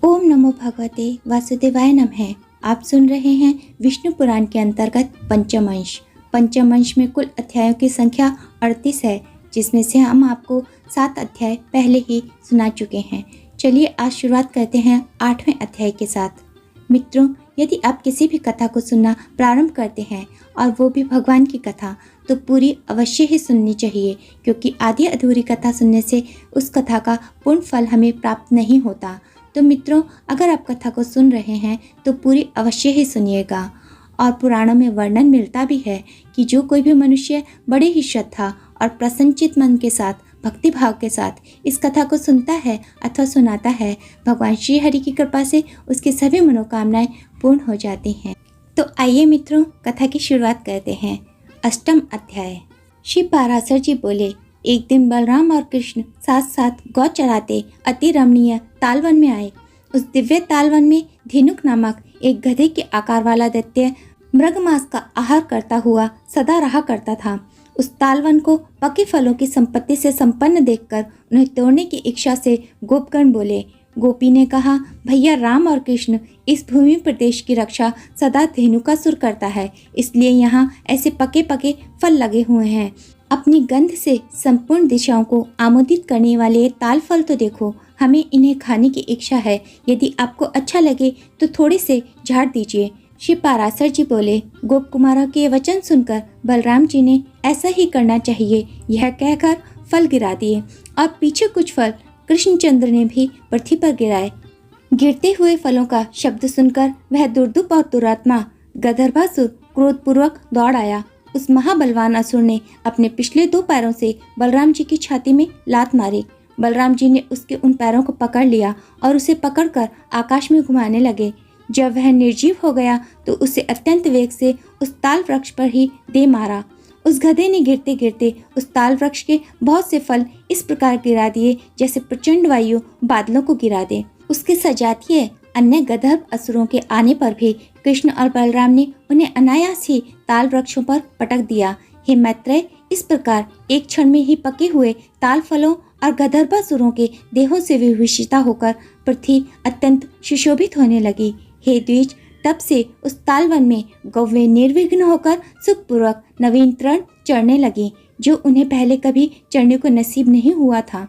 ओम नमो भगवते वासुदेवाय नमः। आप सुन रहे हैं विष्णु पुराण के अंतर्गत पंचम अंश। पंचम अंश में कुल अध्यायों की संख्या 38 है, जिसमें से हम आपको 7 अध्याय पहले ही सुना चुके हैं। चलिए आज शुरुआत करते हैं 8वें अध्याय के साथ। मित्रों, यदि आप किसी भी कथा को सुनना प्रारंभ करते हैं और वो भी भगवान की कथा, तो पूरी अवश्य ही सुननी चाहिए, क्योंकि आधी अधूरी कथा सुनने से उस कथा का पूर्ण फल हमें प्राप्त नहीं होता। तो मित्रों, अगर आप कथा को सुन रहे हैं तो पूरी अवश्य ही सुनिएगा। और पुराणों में वर्णन मिलता भी है कि जो कोई भी मनुष्य बड़े ही श्रद्धा और प्रसन्नचित मन के साथ, भक्ति भाव के साथ इस कथा को सुनता है अथवा सुनाता है, भगवान श्री हरि की कृपा से उसकी सभी मनोकामनाएं पूर्ण हो जाती हैं। तो आइए मित्रों, कथा की शुरुआत करते हैं। अष्टम अध्याय। श्री पाराशर जी बोले, एक दिन बलराम और कृष्ण साथ साथ गौ चराते अति रमणीय तालवन में आए। उस दिव्य तालवन में धेनुक नामक एक गधे के आकार वाला दैत्य मृगमांस का आहार करता हुआ सदा रहा करता था। उस तालवन को पके फलों की संपत्ति से संपन्न देखकर उन्हें तोड़ने की इच्छा से गोपगण बोले। गोपी ने कहा, भैया राम और कृष्ण, इस भूमि प्रदेश की रक्षा सदा धेनुकासुर करता है, इसलिए यहाँ ऐसे पके पके फल लगे हुए हैं। अपनी गंध से संपूर्ण दिशाओं को आमोदित करने वाले ये ताल फल तो देखो, हमें इन्हें खाने की इच्छा है। यदि आपको अच्छा लगे तो थोड़े से झाड़ दीजिए। श्री पाराशर जी बोले। गोप कुमारों के वचन सुनकर बलराम जी ने ऐसा ही करना चाहिए यह कहकर फल गिरा दिए, और पीछे कुछ फल कृष्णचंद्र ने भी पृथ्वी पर गिराए। गिरते हुए फलों का शब्द सुनकर वह दुर्दुप और दुरात्मा गंधर्वासुर क्रोधपूर्वक दौड़ आया। उस महाबलवान असुर ने अपने पिछले 2 पैरों से बलराम जी की छाती में लात मारी। बलराम जी ने उसके उन पैरों को पकड़ लिया और उसे पकड़कर आकाश में घुमाने लगे। जब वह निर्जीव हो गया तो उसे अत्यंत वेग से उस ताल वृक्ष पर ही दे मारा। उस गधे ने गिरते गिरते उस ताल वृक्ष के बहुत से फल इस प्रकार गिरा दिए जैसे प्रचंड वायु बादलों को गिरा दे। उसके सजातीय अन्य गंधर्व असुरों के आने पर भी कृष्ण और बलराम ने उन्हें अनायास ही ताल वृक्षों पर पटक दिया। हे मैत्रेय, इस प्रकार एक क्षण में ही पके हुए ताल फलों और गंधर्वासुरों के देहों से विभूषिता होकर पृथ्वी अत्यंत सुशोभित होने लगी। हे द्विज, तब से उस तालवन में गौवें निर्विघ्न होकर सुखपूर्वक नवीन तृण चढ़ने लगी, जो उन्हें पहले कभी चढ़ने को नसीब नहीं हुआ था।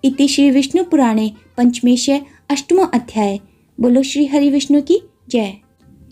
इति श्री विष्णु पुराणे पंचमेश अष्टमो अध्याय। बोलो श्री हरि विष्णु की जय।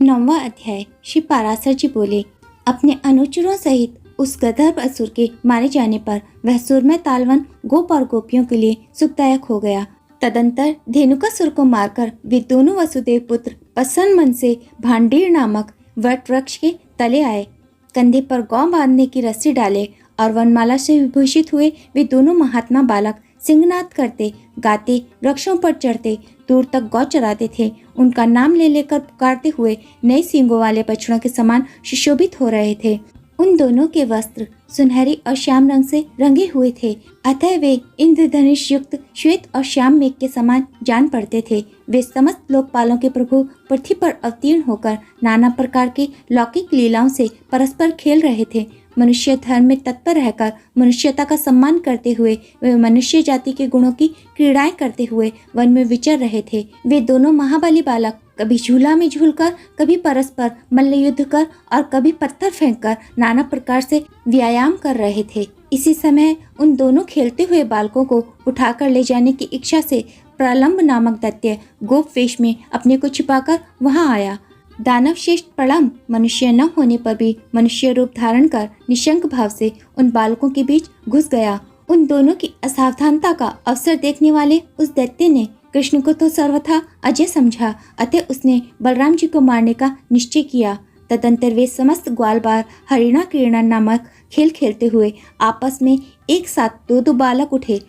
9वां अध्याय। श्री पाराशर जी बोले, अपने अनुचरों सहित उस गंधर्व असुर के मारे जाने पर वह सुरमय तालवन गोप और गोपियों के लिए सुखदायक हो गया। तदंतर धेनुकासुर को मारकर वे दोनों वसुदेव पुत्र प्रसन्न मन से भांडीर नामक वट वृक्ष के तले आए। कंधे पर गौ बांधने की रस्सी डाले और वनमाला से विभूषित हुए वे दोनों महात्मा बालक सिंहनाद करते गाते वृक्षों पर चढ़ते दूर तक गौ चराते थे। उनका नाम ले लेकर पुकारते हुए नए सींगों वाले बछड़ों के समान सुशोभित हो रहे थे। उन दोनों के वस्त्र सुनहरी और श्याम रंग से रंगे हुए थे, अतः वे इंद्रधनुष युक्त श्वेत और श्याम मेघ के समान जान पड़ते थे। वे समस्त लोकपालों के प्रभु पृथ्वी पर अवतीर्ण होकर नाना प्रकार की लौकिक लीलाओं से परस्पर खेल रहे थे। मनुष्य धर्म में तत्पर रहकर मनुष्यता का सम्मान करते हुए वे मनुष्य जाति के गुणों की क्रीड़ाएं करते हुए वन में विचर रहे थे। वे दोनों महाबली बालक कभी झूला में झूलकर, कभी परस्पर मल्ल युद्ध कर और कभी पत्थर फेंककर नाना प्रकार से व्यायाम कर रहे थे। इसी समय उन दोनों खेलते हुए बालकों को उठाकर ले जाने की इच्छा से प्रलंब नामक दैत्य गोप वेश में अपने को छिपाकर वहां आया। दानव श्रेष्ठ प्रलंब मनुष्य न होने पर भी मनुष्य रूप धारण कर निशंक भाव से उन बालकों के बीच घुस गया। उन दोनों की असावधानता का अवसर देखने वाले उस दैत्य ने कृष्ण को तो सर्वथा अजय समझा, अतः उसने बलराम जी को मारने का निश्चय किया। तदंतर वे समस्त ग्वालबाल हरिणा क्रीड़ा नामक खेल खेलते हुए आपस में एक साथ 2-2 बालक उठे।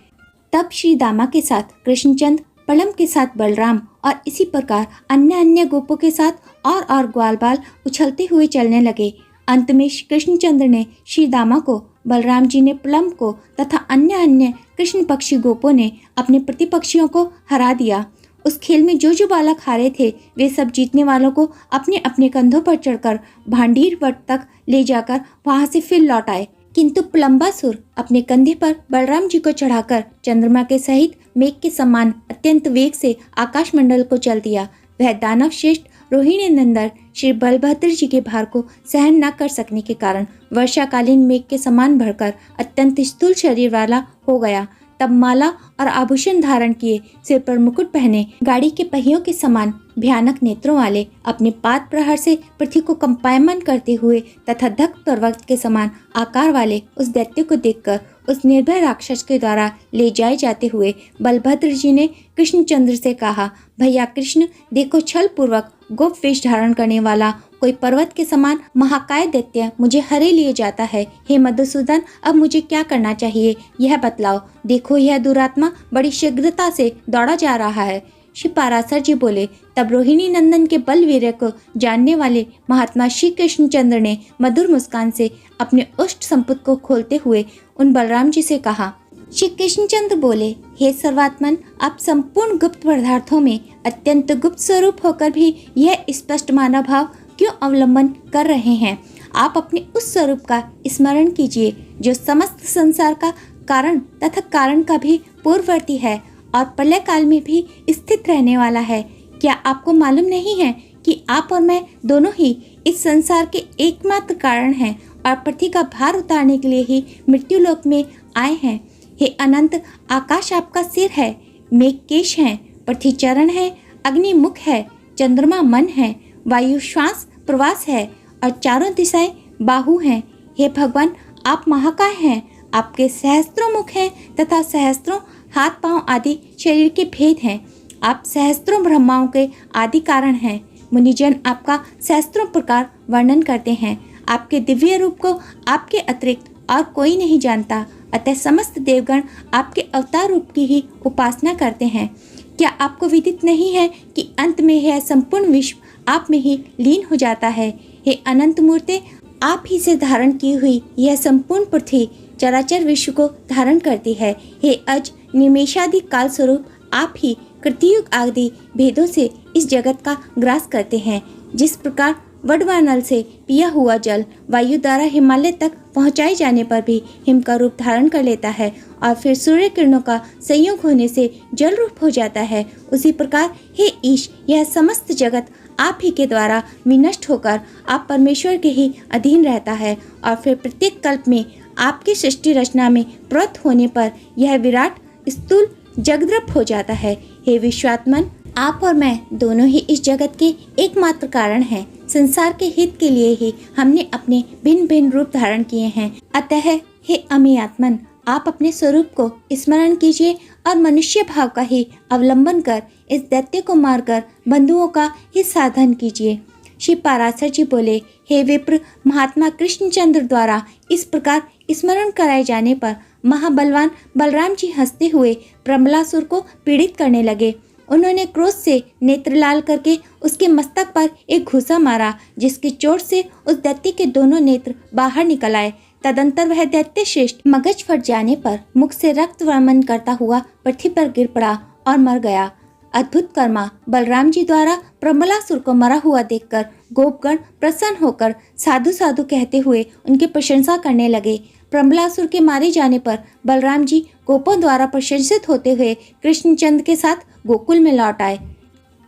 तब श्री दामा के साथ कृष्णचंद्र, प्रलंब के साथ बलराम और इसी प्रकार अन्य अन्य गोपों के साथ और ग्वालबाल उछलते हुए चलने लगे। अंत में कृष्णचंद्र ने श्री दामा को, बलराम जी ने प्रलंब को तथा अन्य अन्य कृष्ण पक्षी गोपों ने अपने प्रतिपक्षियों को हरा दिया। उस खेल में जो जो बालक हारे थे वे सब जीतने वालों को अपने अपने कंधों पर चढ़कर भांडीर वट तक ले जाकर वहां से फिर लौट आए। किंतु प्लम्बासुर अपने कंधे पर बलराम जी को चढ़ाकर चंद्रमा के सहित मेघ के समान अत्यंत वेग से आकाशमंडल को चल दिया। वह दानव श्रेष्ठ रोहिणी नंदन श्री बलभद्र जी के भार को सहन न कर सकने के कारण वर्षाकालीन मेघ के समान भरकर अत्यंत स्थूल शरीर वाला हो गया। तब माला और आभूषण धारण किए, सिर पर मुकुट पहने, गाड़ी के पहियों के समान भयानक नेत्रों वाले, अपने पाद प्रहार से पृथ्वी को कंपायमान करते हुए तथा धक पर्वत के समान आकार वाले उस दैत्य को देखकर उस निर्भय राक्षस के द्वारा ले जाए जाते हुए बलभद्र जी ने कृष्णचंद्र से कहा, भैया कृष्ण, देखो छल पूर्वक गोप वेश धारण करने वाला कोई पर्वत के समान महाकाय दैत्य मुझे हरे लिए जाता है। हे मधुसूदन, अब मुझे क्या करना चाहिए यह बतलाओ। देखो यह दुरात्मा बड़ी शीघ्रता से दौड़ा जा रहा है। श्री पाराशर जी बोले, तब रोहिणी नंदन के बलवीर्य को जानने वाले महात्मा श्री कृष्णचंद्र ने मधुर मुस्कान से अपने उष्ट संपुट को खोलते हुए उन बलराम जी से कहा। श्री कृष्णचंद्र बोले, हे सर्वात्मन, आप संपूर्ण गुप्त पदार्थों में अत्यंत गुप्त स्वरूप होकर भी यह स्पष्ट मानव भाव क्यों अवलंबन कर रहे हैं? आप अपने उस स्वरूप का स्मरण कीजिए जो समस्त संसार का कारण तथा कारण का भी पूर्ववर्ती है और प्रलय काल में भी स्थित रहने वाला है। क्या आपको मालूम नहीं है कि आप और मैं दोनों ही इस संसार के एकमात्र कारण हैं और पृथ्वी का भार उतारने के लिए ही मृत्यु लोक में आए हैं? हे अनंत, आकाश आपका सिर है, मेघ केश है, पृथ्वी चरण है, अग्नि मुख है, चंद्रमा मन है, वायु श्वास प्रवास है और चारों दिशाएं बाहु हैं। हे भगवान, आप महाकाय हैं, आपके सहस्त्रों मुख हैं तथा सहस्त्रों हाथ पांव आदि शरीर के भेद हैं। आप सहस्त्रों ब्रह्माओं के आदि कारण हैं। मुनिजन आपका सहस्त्रों प्रकार वर्णन करते हैं। आपके दिव्य रूप को आपके अतिरिक्त और कोई नहीं जानता, अतः समस्त देवगण आपके अवतार रूप की ही उपासना करते हैं। क्या आपको विदित नहीं है कि अंत में यह संपूर्ण विश्व आप में ही लीन हो जाता है? हे अनंत मूर्ते, आप ही से धारण की हुई यह संपूर्ण पृथ्वी चराचर विश्व को धारण करती है। हे अज, निमेषादि काल स्वरूप आप ही कृतयुग आदि भेदों से इस जगत का ग्रास करते हैं। जिस प्रकार वडवानल से पिया हुआ जल वायु द्वारा हिमालय तक पहुंचाए जाने पर भी हिम का रूप धारण कर लेता है और फिर सूर्य किरणों का संयोग होने से जल रूप हो जाता है, उसी प्रकार हे ईश, यह समस्त जगत आप ही के द्वारा विनष्ट होकर आप परमेश्वर के ही अधीन रहता है और फिर प्रत्येक कल्प में आपकी सृष्टि रचना में प्रवृत्त होने पर यह विराट स्थूल जगद्रप हो जाता है। हे विश्वात्मन, आप और मैं दोनों ही इस जगत के एकमात्र कारण हैं। संसार के हित के लिए ही हमने अपने भिन्न भिन्न रूप धारण किए हैं। अतः हे अमीयात्मन, आप अपने स्वरूप को स्मरण कीजिए और मनुष्य भाव का ही अवलंबन कर इस दैत्य को मारकर बंधुओं का ही साधन कीजिए। श्री पाराशर जी बोले, हे विप्र, महात्मा कृष्णचंद्र द्वारा इस प्रकार स्मरण कराए जाने पर महाबलवान बलराम जी हंसते हुए प्रमलासुर को पीड़ित करने लगे। उन्होंने क्रोध से नेत्र लाल करके उसके मस्तक पर एक घूसा मारा, जिसकी चोट से उस दैत्य के दोनों नेत्र बाहर निकल आए। तदंतर वह दैत्य श्रेष्ठ मगज फट जाने पर मुख से रक्त वर्मन करता हुआ पृथ्वी पर गिर पड़ा और मर गया। अद्भुत कर्मा बलराम जी द्वारा प्रमलासुर को मरा हुआ देखकर गोपगण प्रसन्न होकर साधु साधु कहते हुए उनकी प्रशंसा करने लगे। प्रमलासुर के मारे जाने पर बलराम जी गोपों द्वारा प्रशंसित होते हुए कृष्णचंद्र के साथ गोकुल में लौट आए।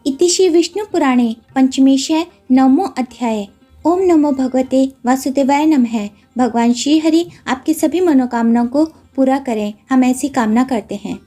इति श्री विष्णु पुराणे पंचमेशय नवमो अध्याय। ओम नमो भगवते वासुदेवाय नमः। भगवान श्री हरि आपकी सभी मनोकामनाओं को पूरा करें, हम ऐसी कामना करते हैं।